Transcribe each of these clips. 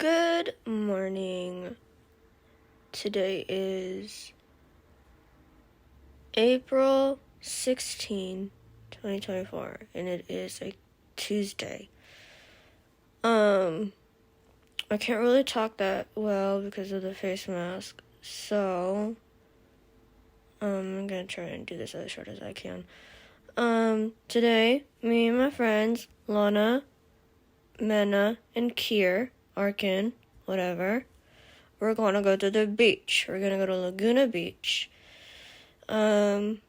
Good morning. Today is April 16, 2024, and it is a Tuesday. I can't really talk that well because of the face mask, so I'm gonna try and do this as short as I can. Today, me and my friends, Lana, Mena, and Kier, Arkin, whatever, we're gonna go to the beach. We're gonna go to Laguna Beach. I'm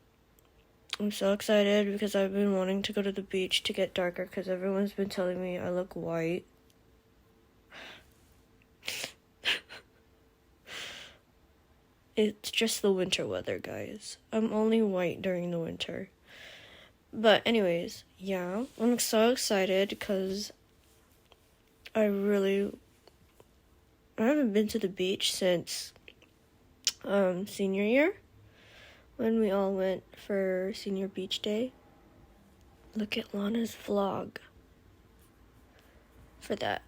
so excited because I've been wanting to go to the beach to get darker because everyone's been telling me I look white. It's just the winter weather, guys. I'm only white during the winter. But anyways, yeah, I'm so excited because I haven't been to the beach since senior year when we all went for senior beach day. Look at Lana's vlog for that.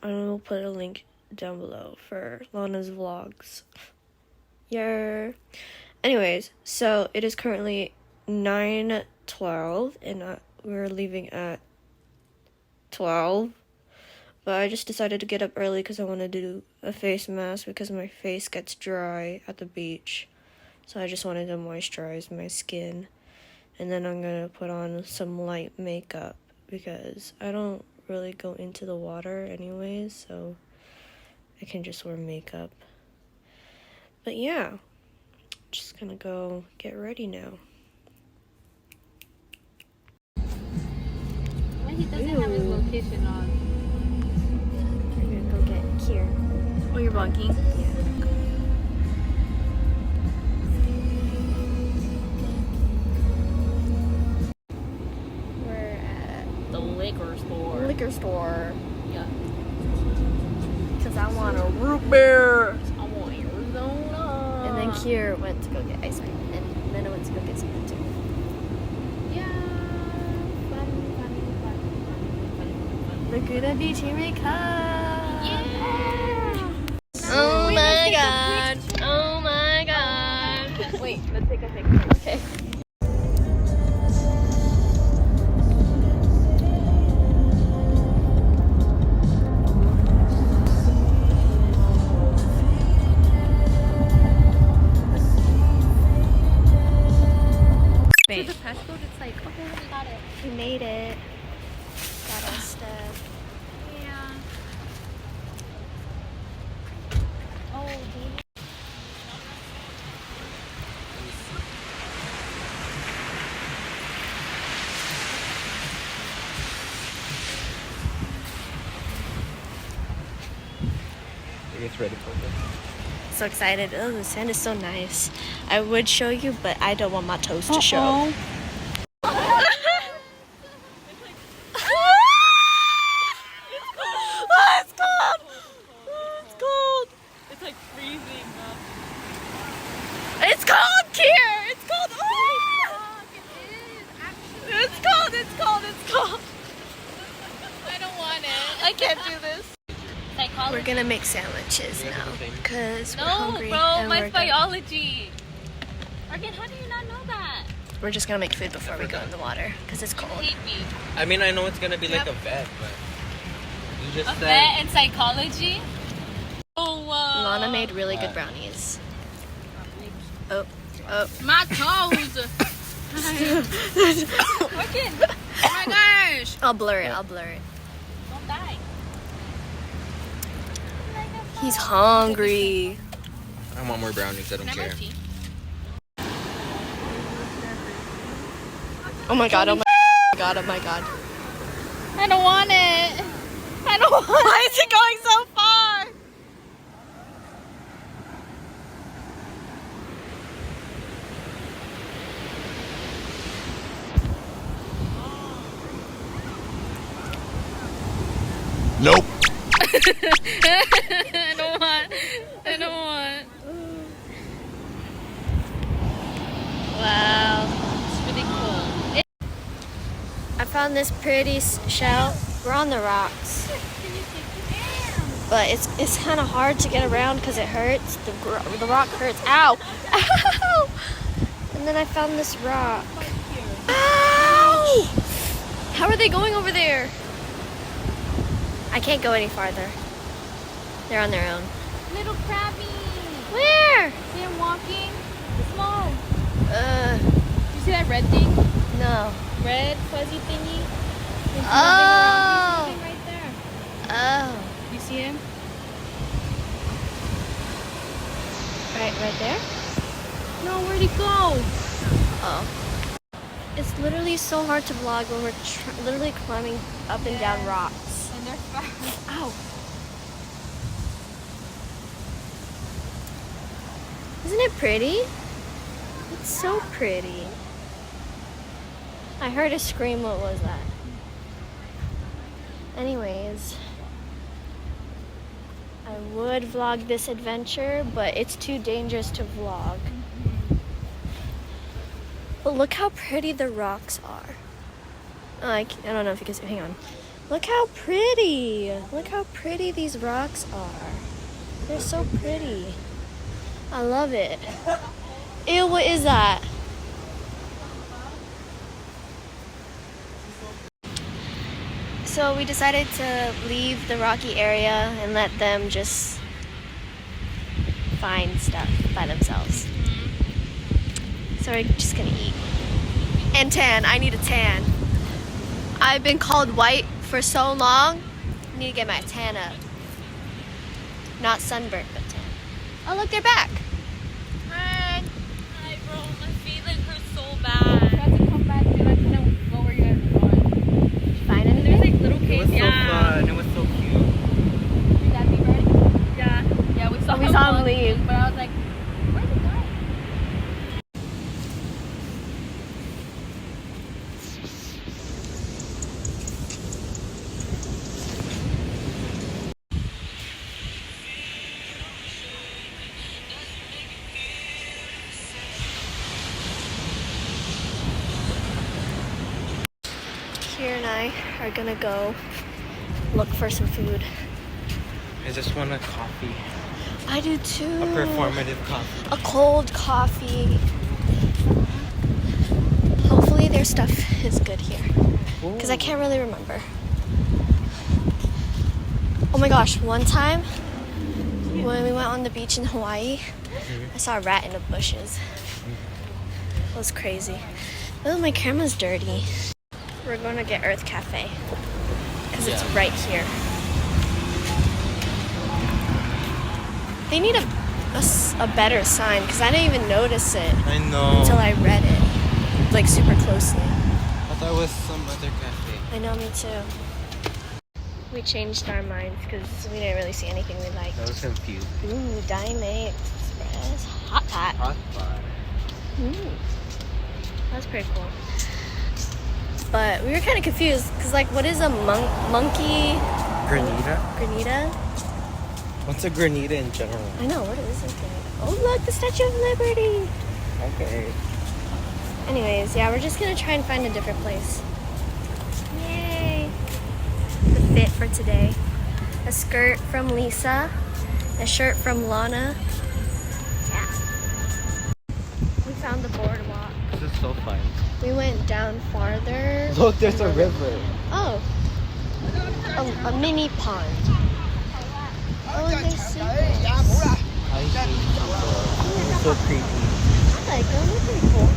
I will put a link down below for Lana's vlogs. Yeah. Anyways, so it is currently 9:12 and we're leaving at 12. But I just decided to get up early because I want to do a face mask because my face gets dry at the beach. So I just wanted to moisturize my skin. And then I'm going to put on some light makeup because I don't really go into the water anyways, so I can just wear makeup. But yeah, just gonna go get ready now. Why he doesn't have his location on? I'm gonna go get Kier. Oh, you're walking? Yeah. We're at The liquor store. liquor store Yeah. because I want a root beer. I want Arizona. And then Kier went to go get ice cream, and Mena went to go get something too. Yeah. Fun. Laguna Beach, here we come. Yeah. Oh my god. Oh my god. Wait, let's take a picture. Okay. To the passcode, it's like, okay, we got it. We made it. Got our stuff. Yeah. Oh, baby. It's ready for this. So excited. Oh, the sand is so nice. I would show you, but I don't want my toes to show. It's cold! It's cold! It's like freezing. It's cold, Kier! It's cold! Oh! It's cold! It's cold! It's cold! I don't want it. I can't do this. Psychology. We're gonna make sandwiches now because we're No, hungry. bro, and mine's biology. Arkin, how do you not know that? We're just gonna make food before we go in the water because it's cold. Hate me. I mean, I know it's gonna be like a vet, but you just A said vet in psychology? Oh, Lana made really good brownies. Oh. my toes. Arkin, oh my gosh. I'll blur it. Don't die. He's hungry. I want more brownies. I don't Can I have care. tea? Oh my god, oh my god, oh my god. I don't want it. I don't want Why is it going so far? Nope. I don't want. Wow. It's really cool. I found this pretty shell. We're on the rocks. Can you take it? but it's kind of hard to get around because it hurts. The rock hurts. Ow! Ow! And then I found this rock. Ow! How are they going over there? I can't go any farther. They're on their own. Little crabby. Where? See him walking? Small. You see that red thing? No. Red fuzzy thingy? He's Oh. moving right there. Oh. You see him? Right there? No, where'd he go? Oh. It's literally so hard to vlog when we're literally climbing up and down rocks. And they're fast. Ow. Isn't it pretty? It's so pretty. I heard a scream. What was that? Anyways, I would vlog this adventure, but it's too dangerous to vlog. But look how pretty the rocks are. Oh, I don't know if you can see. Hang on. Look how pretty. Look how pretty these rocks are. They're so pretty. I love it. Ew, what is that? So we decided to leave the rocky area and let them just find stuff by themselves. So we're just gonna eat. And tan. I need a tan. I've been called white for so long. I need to get my tan up. Not sunburnt, but tan. Oh, look, they're back. Hi, bro. My feeling hurts so bad. You have to come back and I kind of go where you guys are going. Did you find anything? There's like little It caves. was so fun. It was so cute. Did that be right? Yeah. Yeah, we saw him once, leave. But I was like, where's the guy? Kier and I are gonna go look for some food. I just want a coffee. I do too. A performative coffee. A cold coffee. Hopefully their stuff is good here. Because I can't really remember. Oh my gosh, one time when we went on the beach in Hawaii, I saw a rat in the bushes. It was crazy. Oh, my camera's dirty. We're going to get Earth Cafe because it's right here. They need a better sign because I didn't even notice it I know. until I read it like super closely. I thought it was some other cafe. I know, me too. We changed our minds because we didn't really see anything we liked. I was confused. Ooh, Daime Express. Hot pot. Hot pot. That's pretty cool. But we were kind of confused because, like, what is a monkey? Granita? Granita? What's a granita in general? I know, what is a granita? Oh, look, the Statue of Liberty. Okay. Anyways, yeah, we're just going to try and find a different place. Yay. The fit for today. A skirt from Lisa. A shirt from Lana. Yeah. We found the boardwalk. This is so fun. We went down farther. Look, there's a river. Oh. A mini pond. Oh, and there's seagulls. I hate people. They're so creepy. I like them. They're pretty cool.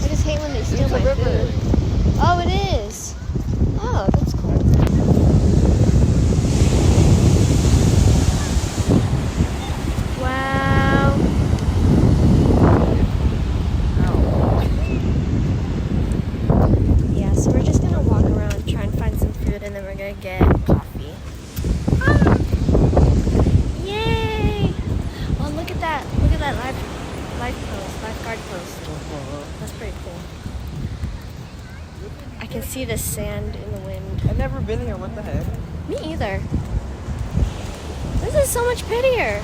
I just hate when they steal my food. Oh, it is. Oh, that's cool. Wow. Yeah, so we're just gonna walk around, try and find some food, and then we're gonna get coffee. Ah. Yay! Oh, look at that! Look at that lifeguard post. That's pretty cool. I can see the sand in the wind. I've never been here. What the heck? Me either. This is so much prettier.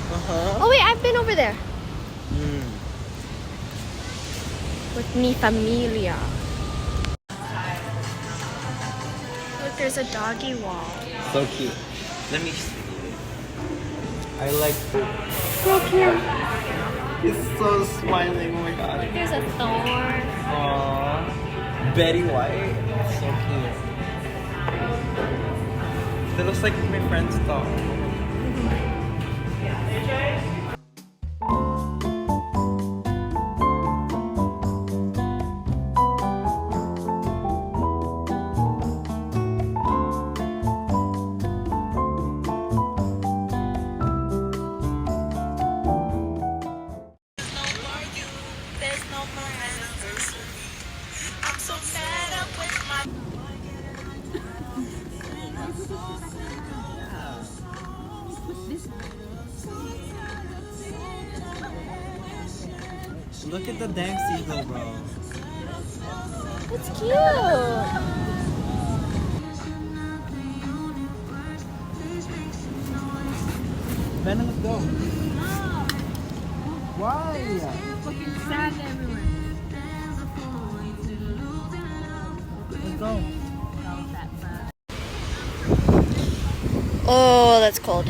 Oh wait, I've been over there with mi familia. Look, there's a doggy wall. So cute. Let me see. I like So cute. He's so smiling. Oh my god. There's a thorn. Aww. Betty White. So cute. That looks like my friend's dog. Look at the dang seagull, bro. It's cute. Mena, let's go. Why? Fucking sand everywhere. Let's go. Oh, that's cold.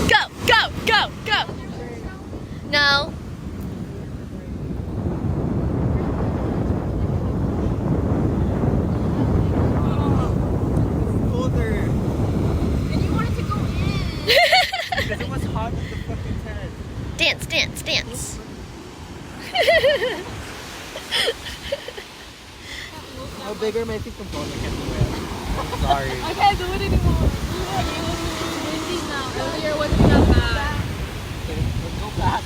Go, go, go, go. No. Colder. And you wanted to go in. Because it was hot with the fucking tent. Dance, dance, dance. How big are my feet component? I can't do it. Sorry. I can't do it anymore. It's windy now. Earlier wasn't that bad. Let's go back.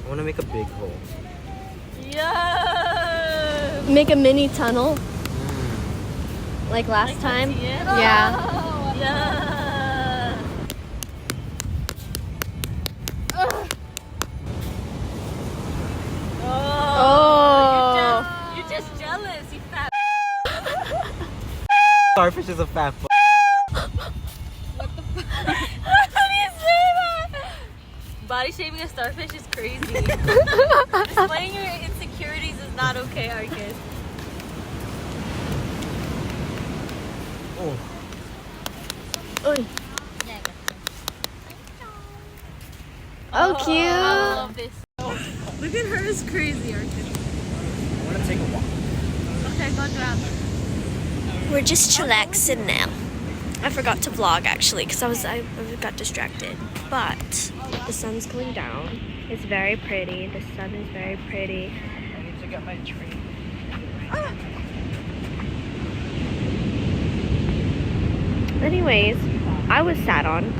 I want to make a big hole. Yeah. Make a mini tunnel. Like last time? Yeah. Yeah. Oh. You're just jealous, you fat. Starfish is a fat f***. How do you say that? Body shaming a starfish is crazy. Displaying your insecurities is not okay, Arcus. Oh. Oy. Oh, cute. I love this. Look at her, is crazy, Arcus. I want to take a walk. Okay, go grab. We're just chillaxing now. I forgot to vlog actually because I got distracted. But the sun's going down. It's very pretty. The sun is very pretty. I need to get my tree. Anyways, I was sat on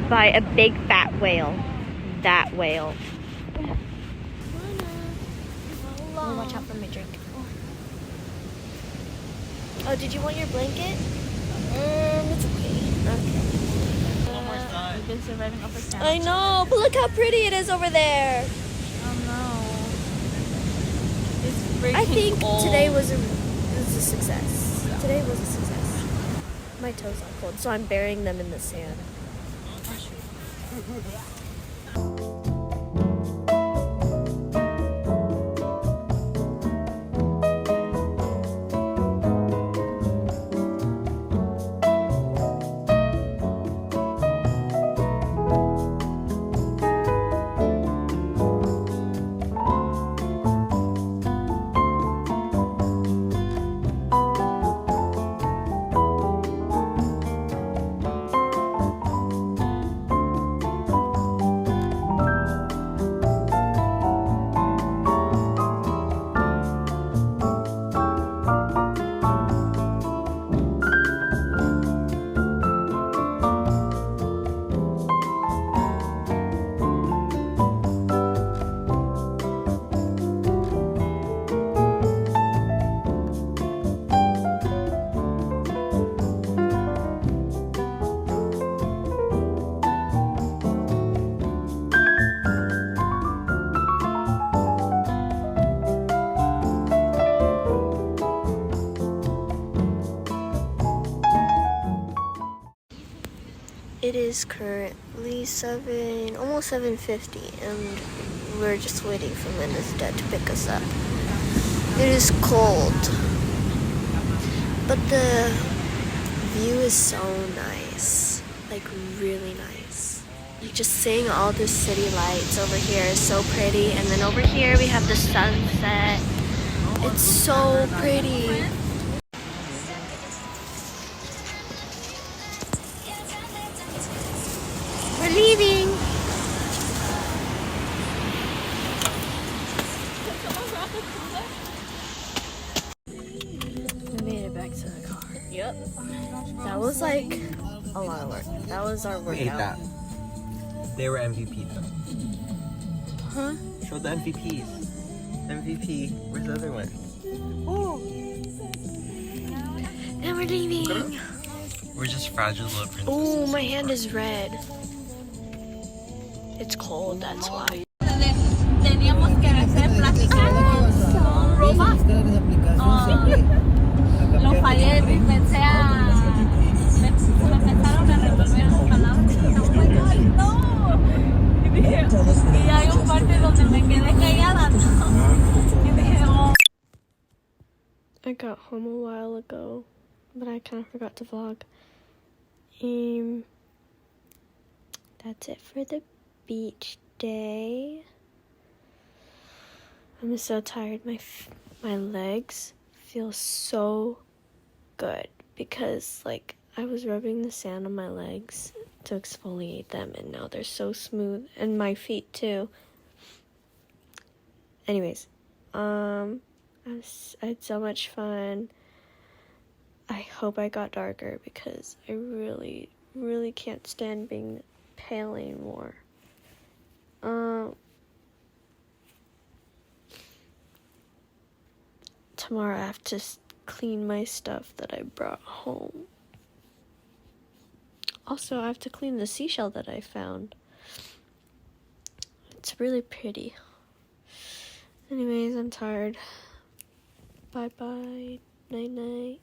by a big fat whale. That whale. Oh, watch out for my drink. Oh, did you want your blanket? It's okay. Okay. One more time. We've been surviving off a sand. I know, but look how pretty it is over there. Oh no. It's freaking I think cold. today was a success. Today was a success. My toes are cold, so I'm burying them in the sand. It is currently almost 7:50, and we're just waiting for Mena's dad to pick us up. It is cold, but the view is so nice, like really nice. Like just seeing all the city lights over here is so pretty, and then over here we have the sunset. It's so pretty. We're leaving. We made it back to the car. Yep. That was like a lot of work. That was our We ate workout. that. They were MVP though. Huh? Show the MVPs. MVP. Where's the other one? Oh. Now we're leaving. We're just fragile little princesses. Oh, my hand is red. It's cold, that's why. Teníamos que hacer platicar con Roma. Lo fallé y pensé me empezaron a revolver las palabras. Oh my God, no. Y dije, y hay un parte donde me quedé callada, ¿no? Y dije, oh. I got home a while ago, but I kind of forgot to vlog. That's it for the beach day. I'm so tired. My legs feel so good because like I was rubbing the sand on my legs to exfoliate them, and now they're so smooth, and my feet too. Anyways, I had so much fun. I hope I got darker because I really, really can't stand being pale anymore. Tomorrow I have to clean my stuff that I brought home. Also, I have to clean the seashell that I found. It's really pretty. Anyways, I'm tired. Bye-bye. Night-night.